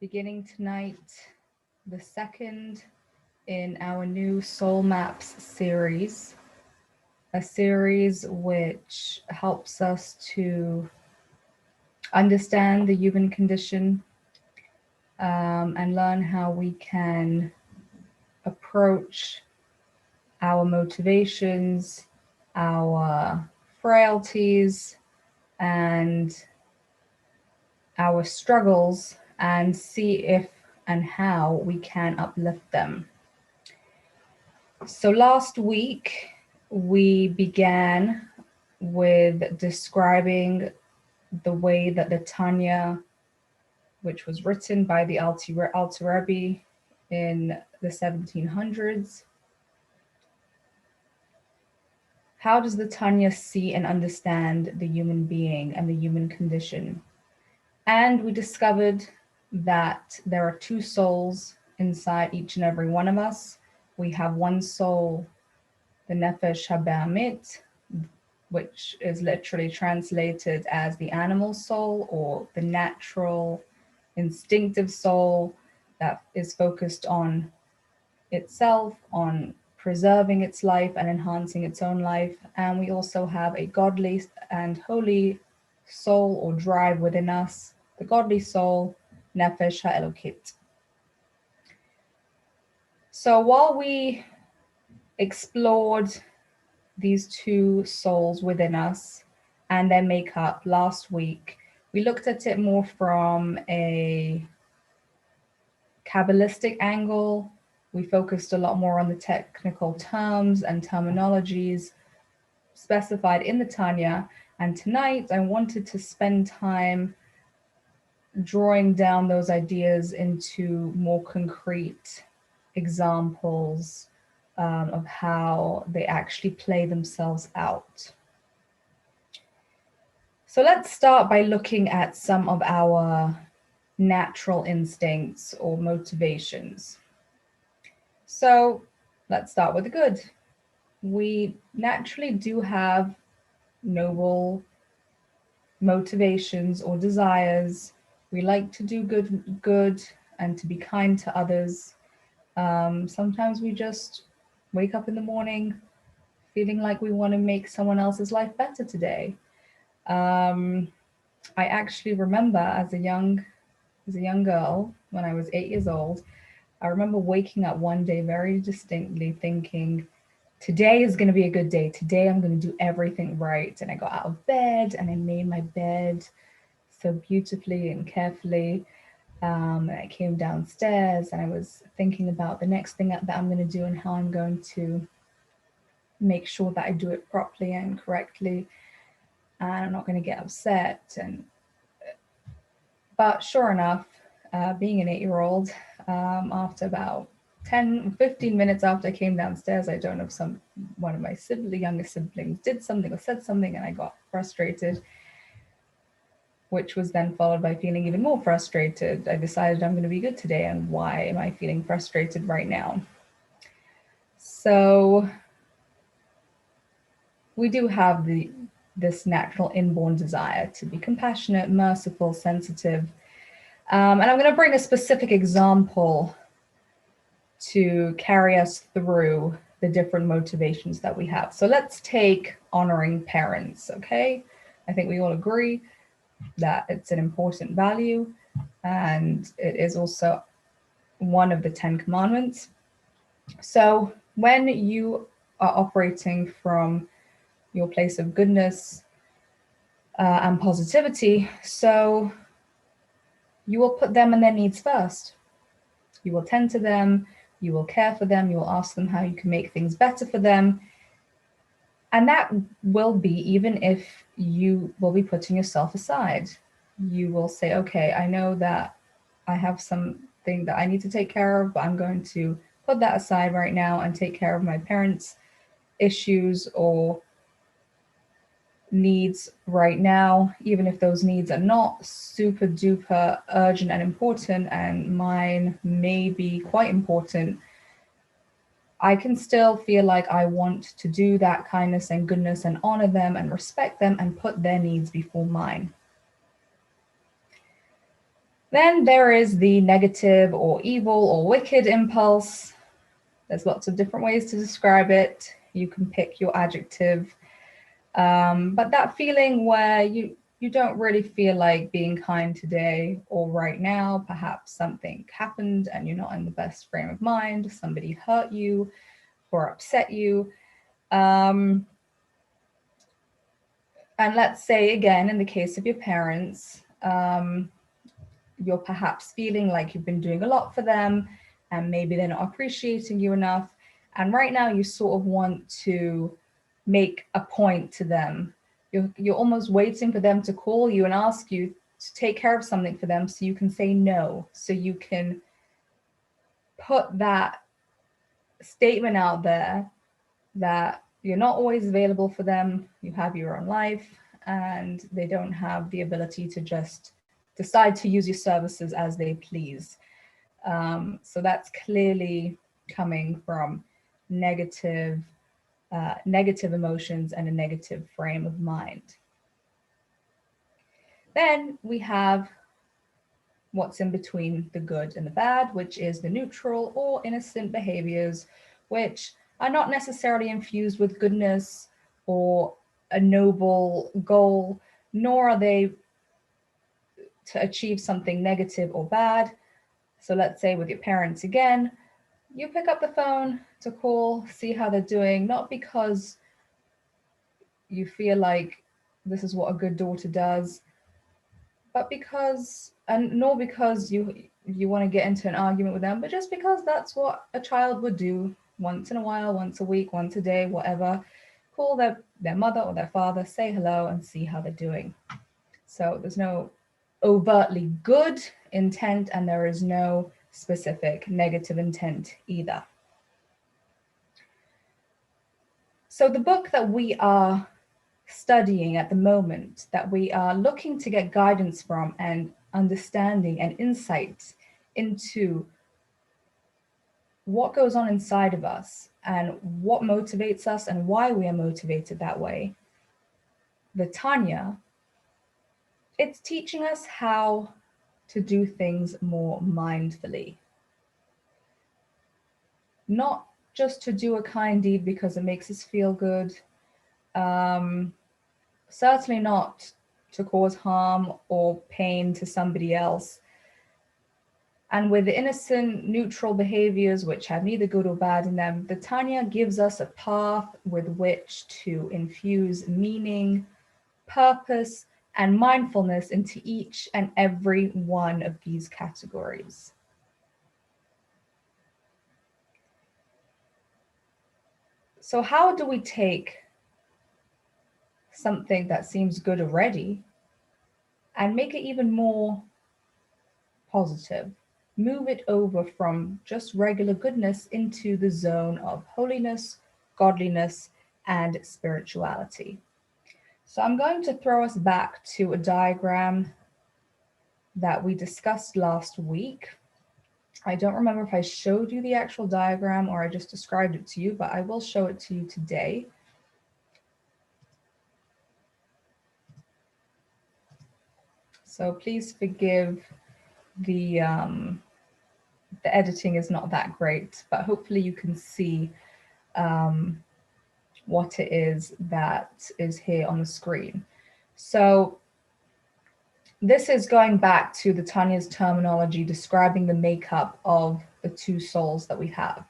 beginning tonight the second in our new Soul Maps series, a series which helps us to understand the human condition and learn how we can approach our motivations, our frailties, and our struggles and see if and how we can uplift them. So last week, we began with describing the way that the Tanya, which was written by the Alter Rebbe in the 1700s, how does the Tanya see and understand the human being and the human condition? And we discovered that there are two souls inside each and every one of us. We have one soul, the Nefesh HaBe'amit, which is literally translated as the animal soul or the natural, instinctive soul that is focused on itself, on preserving its life and enhancing its own life. And we also have a godly and holy soul or drive within us, the godly soul, Nefesh HaElokit. So while we explored these two souls within us and their makeup last week, we looked at it more from a Kabbalistic angle. We focused a lot more on the technical terms and terminologies specified in the Tanya. And tonight I wanted to spend time drawing down those ideas into more concrete examples of how they actually play themselves out. So let's start by looking at some of our natural instincts or motivations. So let's start with the good. We naturally do have noble motivations or desires. We like to do good and to be kind to others. Sometimes we just wake up in the morning feeling like we want to make someone else's life better today. I actually remember as a young girl, when I was 8 years old, I remember waking up one day very distinctly thinking, today is going to be a good day. Today I'm going to do everything right. And I got out of bed and I made my bed so beautifully and carefully. And I came downstairs and I was thinking about the next thing that I'm going to do and how I'm going to make sure that I do it properly and correctly. And I'm not going to get upset. But sure enough, being an 8-year-old, after about 15 minutes after I came downstairs, I don't know if one of my younger siblings did something or said something, and I got frustrated, which was then followed by feeling even more frustrated. I decided I'm going to be good today, and why am I feeling frustrated right now? So we do have this natural inborn desire to be compassionate, merciful, sensitive. And I'm going to bring a specific example to carry us through the different motivations that we have. So let's take honoring parents, okay? I think we all agree that it's an important value, and it is also one of the 10 commandments. So when you are operating from your place of goodness and positivity, so you will put them and their needs first. You will tend to them, you will care for them, you will ask them how you can make things better for them. And that will be even if you will be putting yourself aside. You will say, okay, I know that I have something that I need to take care of, but I'm going to put that aside right now and take care of my parents' issues or needs right now, even if those needs are not super duper urgent and important, and mine may be quite important. I can still feel like I want to do that kindness and goodness and honor them and respect them and put their needs before mine. Then there is the negative or evil or wicked impulse. There's lots of different ways to describe it. You can pick your adjective. But that feeling where you don't really feel like being kind today or right now, perhaps something happened and you're not in the best frame of mind, somebody hurt you or upset you. And let's say, again, in the case of your parents, you're perhaps feeling like you've been doing a lot for them and maybe they're not appreciating you enough. And right now you sort of want to make a point to them. You're almost waiting for them to call you and ask you to take care of something for them so you can say no, so you can put that statement out there that you're not always available for them, you have your own life, and they don't have the ability to just decide to use your services as they please. So that's clearly coming from negative emotions and a negative frame of mind. Then we have what's in between the good and the bad, which is the neutral or innocent behaviors, which are not necessarily infused with goodness or a noble goal, nor are they to achieve something negative or bad. So let's say with your parents again, you pick up the phone to call, see how they're doing, not because you feel like this is what a good daughter does, but because, and nor because you want to get into an argument with them, but just because that's what a child would do once in a while, once a week, once a day, whatever. Call their mother or their father, say hello and see how they're doing. So there's no overtly good intent and there is no specific negative intent either. So the book that we are studying at the moment, that we are looking to get guidance from and understanding and insight into what goes on inside of us and what motivates us and why we are motivated that way, the Tanya, it's teaching us how to do things more mindfully. Not just to do a kind deed because it makes us feel good. Certainly not to cause harm or pain to somebody else. And with the innocent, neutral behaviors, which have neither good or bad in them, the Tanya gives us a path with which to infuse meaning, purpose, and mindfulness into each and every one of these categories. So how do we take something that seems good already and make it even more positive? Move it over from just regular goodness into the zone of holiness, godliness, and spirituality. So I'm going to throw us back to a diagram that we discussed last week. I don't remember if I showed you the actual diagram or I just described it to you, but I will show it to you today. So please forgive the editing is not that great, but hopefully you can see what it is that is here on the screen. So this is going back to the Tanya's terminology describing the makeup of the two souls that we have.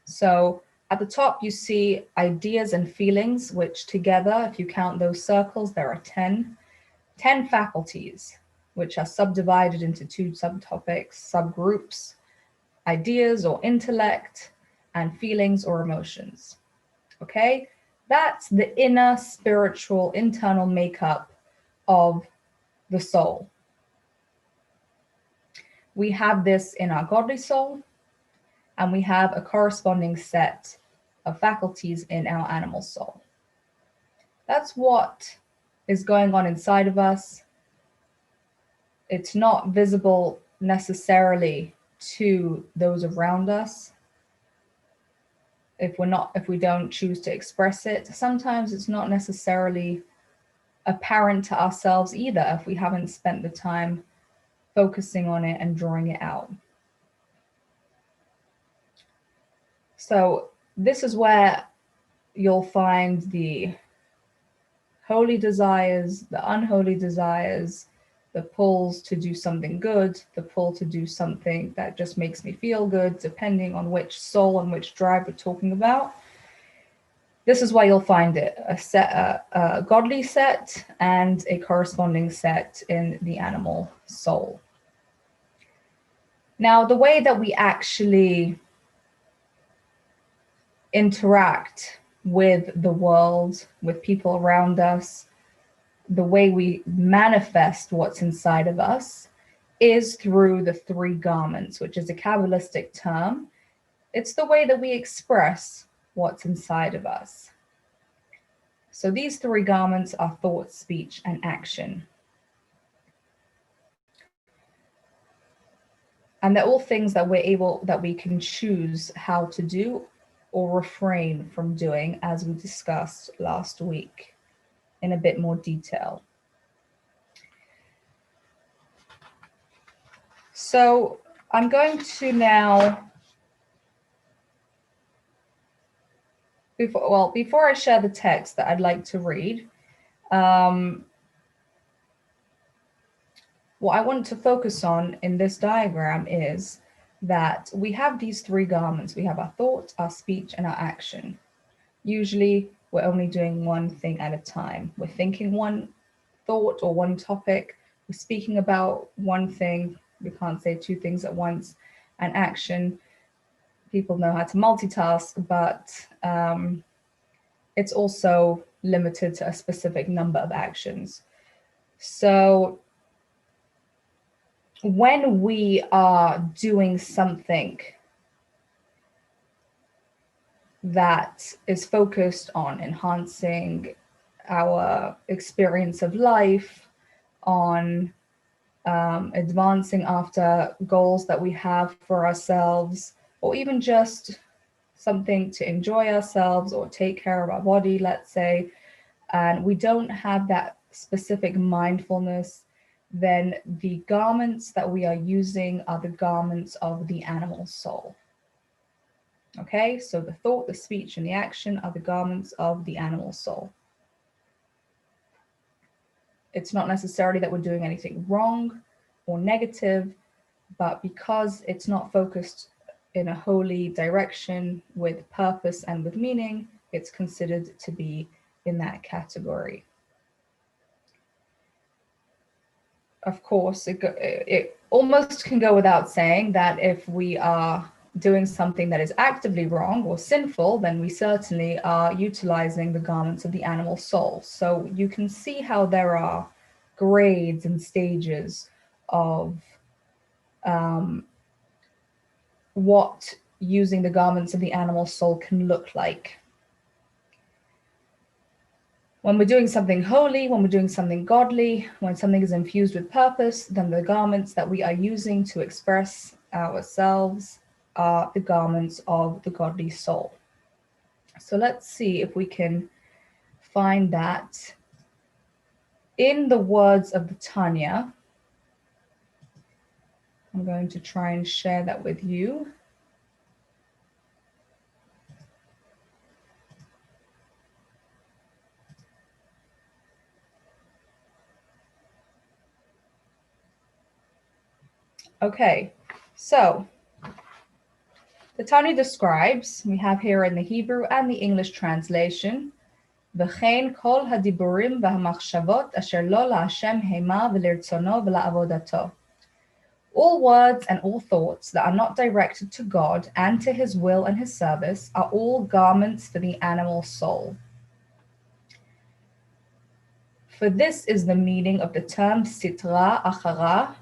So at the top, you see ideas and feelings, which together, if you count those circles, there are 10 faculties, which are subdivided into two subtopics, subgroups, ideas or intellect, and feelings or emotions. Okay, that's the inner spiritual internal makeup of the soul. We have this in our godly soul, and we have a corresponding set of faculties in our animal soul. That's what is going on inside of us. It's not visible necessarily to those around us if we don't choose to express it. Sometimes it's not necessarily apparent to ourselves either if we haven't spent the time focusing on it and drawing it out. So this is where you'll find the holy desires, the unholy desires, the pulls to do something good, the pull to do something that just makes me feel good, depending on which soul and which drive we're talking about. This is why you'll find it, a godly set and a corresponding set in the animal soul. Now, the way that we actually interact with the world, with people around us, the way we manifest what's inside of us is through the three garments, which is a Kabbalistic term. It's the way that we express what's inside of us. So these three garments are thought, speech, and action. And they're all things that we can choose how to do or refrain from doing, as we discussed last week in a bit more detail. So I'm going to now, before I share the text that I'd like to read, what I want to focus on in this diagram is that we have these three garments. We have our thought, our speech, and our action. Usually we're only doing one thing at a time. We're thinking one thought or one topic. We're speaking about one thing. We can't say two things at once. And action, people know how to multitask, but it's also limited to a specific number of actions. So when we are doing something that is focused on enhancing our experience of life, on advancing after goals that we have for ourselves, or even just something to enjoy ourselves or take care of our body, let's say, and we don't have that specific mindfulness, then the garments that we are using are the garments of the animal soul. Okay, so the thought, the speech, and the action are the garments of the animal soul. It's not necessarily that we're doing anything wrong or negative, but because it's not focused in a holy direction with purpose and with meaning, it's considered to be in that category. Of course, it almost can go without saying that if we are doing something that is actively wrong or sinful, then we certainly are utilizing the garments of the animal soul. So you can see how there are grades and stages of what using the garments of the animal soul can look like. When we're doing something holy, when we're doing something godly, when something is infused with purpose, then the garments that we are using to express ourselves are the garments of the godly soul. So let's see if we can find that in the words of the Tanya. I'm going to try and share that with you. Okay, so the Tanya describes, we have here in the Hebrew and the English translation, וכן כל הדיבורים והמחשבות אשר לא להשם המה ולרצונו ולעבודתו. All words and all thoughts that are not directed to God and to his will and his service are all garments for the animal soul. For this is the meaning of the term sitra achara.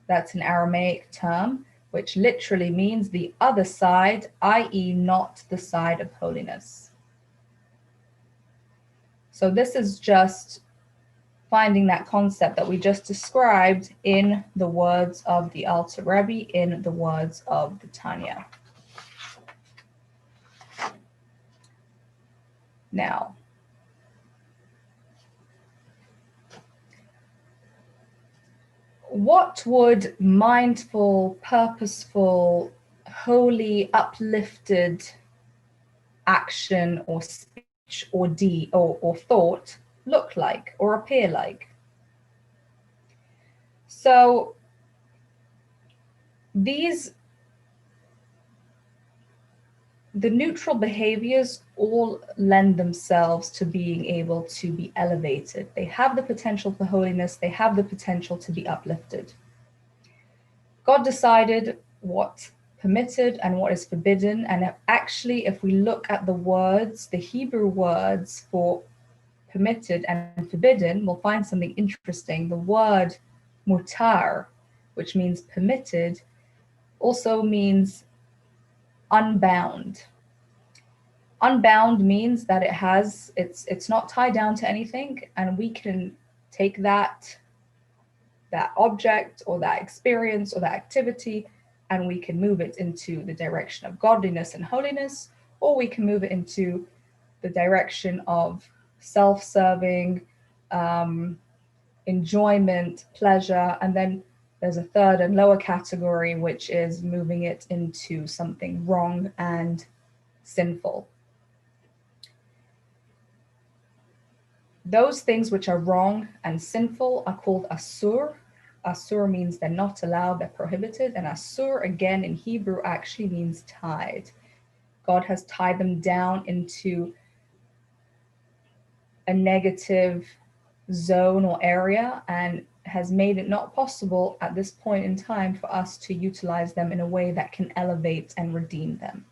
That's an Aramaic term, which literally means the other side, i.e. not the side of holiness. So this is just finding that concept that we just described in the words of the Alter Rebbe, in the words of the Tanya. Now, what would mindful, purposeful, holy, uplifted action or speech or deed or thought look like or appear like? So the neutral behaviors all lend themselves to being able to be elevated. They have the potential for holiness, they have the potential to be uplifted. God decided what permitted and what is forbidden. And actually, if we look at the words, the Hebrew words for permitted and forbidden, we'll find something interesting. The word mutar, which means permitted, also means unbound. Unbound means that it's not tied down to anything, and we can take that object or that experience or that activity, and we can move it into the direction of godliness and holiness, or we can move it into the direction of self-serving, enjoyment, pleasure, and then there's a third and lower category, which is moving it into something wrong and sinful. Those things which are wrong and sinful are called asur. Asur means they're not allowed, they're prohibited. And asur, again, in Hebrew actually means tied. God has tied them down into a negative zone or area and has made it not possible at this point in time for us to utilize them in a way that can elevate and redeem them.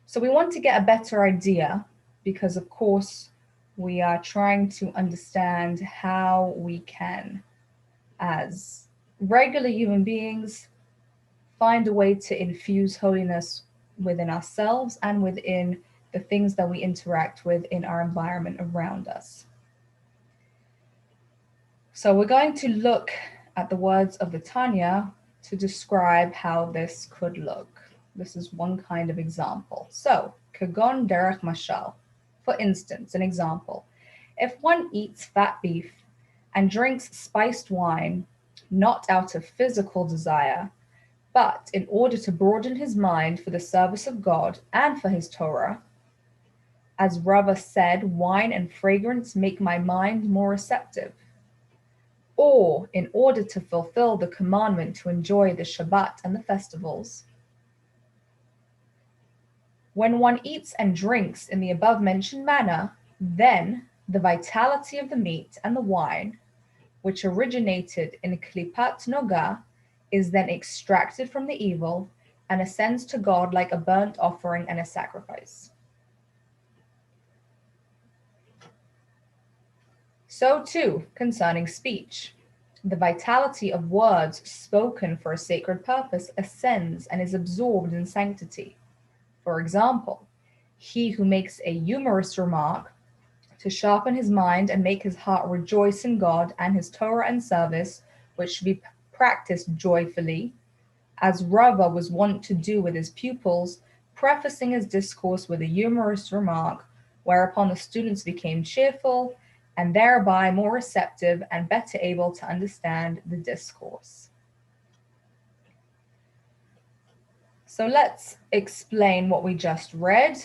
So we want to get a better idea because, of course, we are trying to understand how we can, as regular human beings, find a way to infuse holiness within ourselves and within the things that we interact with in our environment around us. So we're going to look at the words of the Tanya to describe how this could look. This is one kind of example. So, kagon derech mashal. For instance, an example. If one eats fat beef and drinks spiced wine, not out of physical desire, but in order to broaden his mind for the service of God and for his Torah, as Rava said, wine and fragrance make my mind more receptive, or in order to fulfill the commandment to enjoy the Shabbat and the festivals. When one eats and drinks in the above-mentioned manner, then the vitality of the meat and the wine, which originated in Klipat Noga, is then extracted from the evil and ascends to God like a burnt offering and a sacrifice. So too, concerning speech, the vitality of words spoken for a sacred purpose ascends and is absorbed in sanctity. For example, he who makes a humorous remark to sharpen his mind and make his heart rejoice in God and his Torah and service, which should be practiced joyfully, as Rava was wont to do with his pupils, prefacing his discourse with a humorous remark, whereupon the students became cheerful and thereby more receptive and better able to understand the discourse. So let's explain what we just read.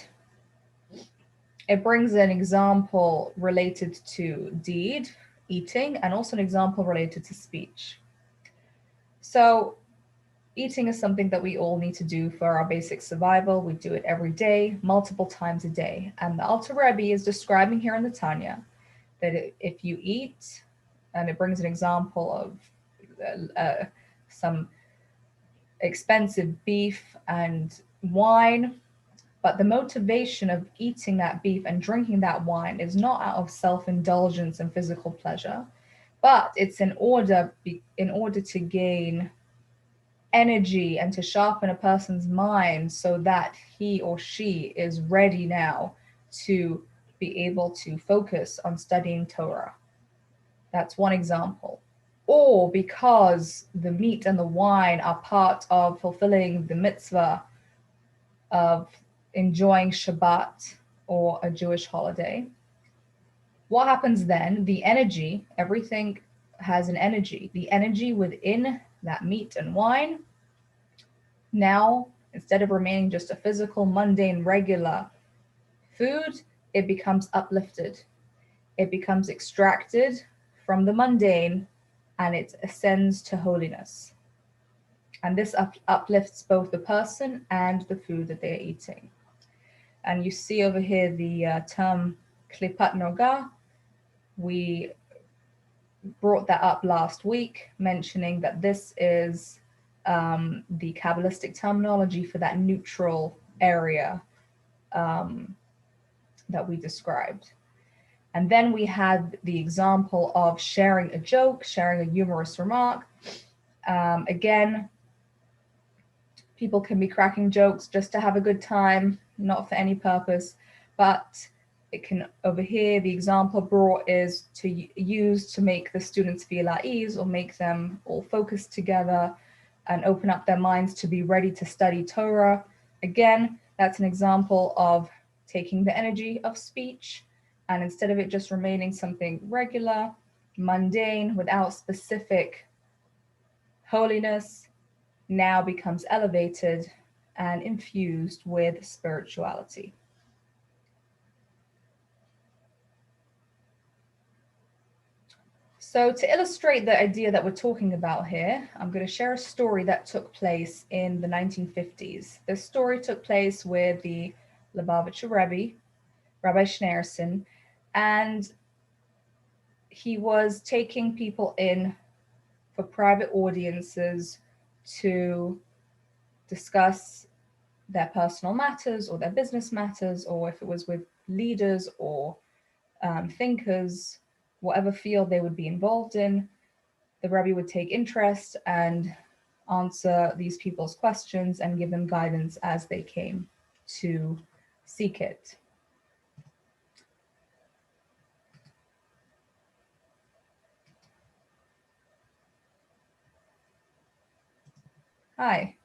It brings an example related to deed, eating, and also an example related to speech. So eating is something that we all need to do for our basic survival. We do it every day, multiple times a day. And the Alter Rebbe is describing here in the Tanya that if you eat, and it brings an example of some expensive beef and wine, but the motivation of eating that beef and drinking that wine is not out of self-indulgence and physical pleasure, but it's in order to gain energy and to sharpen a person's mind so that he or she is ready now to be able to focus on studying Torah. That's one example. Or because the meat and the wine are part of fulfilling the mitzvah of enjoying Shabbat or a Jewish holiday. What happens then? The energy, everything has an energy. The energy within that meat and wine, now, instead of remaining just a physical, mundane, regular food, it becomes uplifted. It becomes extracted from the mundane and it ascends to holiness. And this uplifts both the person and the food that they're eating. And you see over here the term klipat noga. We brought that up last week, mentioning that this is the Kabbalistic terminology for that neutral area that we described. And then we had the example of sharing a joke, sharing a humorous remark. Again, people can be cracking jokes just to have a good time, not for any purpose, but it can, over here, the example brought is to use to make the students feel at ease or make them all focus together and open up their minds to be ready to study Torah. Again, that's an example of taking the energy of speech and instead of it just remaining something regular, mundane, without specific holiness, now becomes elevated and infused with spirituality. So to illustrate the idea that we're talking about here, I'm going to share a story that took place in the 1950s. This story took place with the Lubavitcher Rebbe, Rabbi Schneerson, and he was taking people in for private audiences to discuss their personal matters or their business matters, or if it was with leaders or thinkers, whatever field they would be involved in, the Rebbe would take interest and answer these people's questions and give them guidance as they came to seek it. Hi.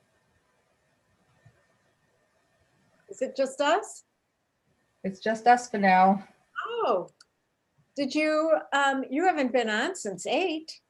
Is it just us? It's just us for now. Oh, did you, you haven't been on since 8.